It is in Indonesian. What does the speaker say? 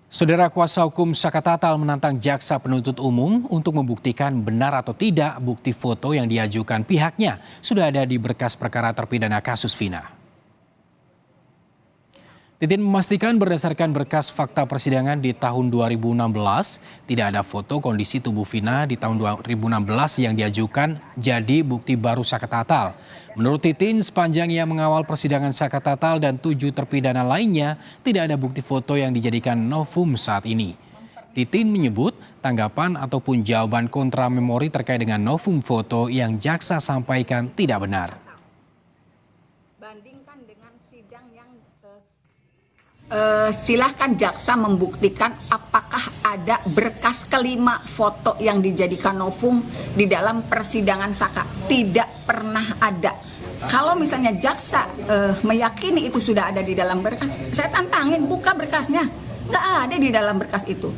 Saudara kuasa hukum Saka Tatal menantang jaksa penuntut umum untuk membuktikan benar atau tidak bukti foto yang diajukan pihaknya sudah ada di berkas perkara terpidana kasus Vina. Titin memastikan berdasarkan berkas fakta persidangan di tahun 2016, tidak ada foto kondisi tubuh Vina di tahun 2016 yang diajukan jadi bukti baru Saka Tatal. Menurut Titin, sepanjang ia mengawal persidangan Saka Tatal dan 7 terpidana lainnya, tidak ada bukti foto yang dijadikan novum saat ini. Titin menyebut tanggapan ataupun jawaban kontra memori terkait dengan novum foto yang jaksa sampaikan tidak benar. Bandingkan dengan sidang yang silahkan jaksa membuktikan apakah ada berkas kelima foto yang dijadikan novum di dalam persidangan Saka. Tidak pernah ada. Kalau misalnya jaksa meyakini itu sudah ada di dalam berkas, saya tantangin buka berkasnya. Nggak ada di dalam berkas itu.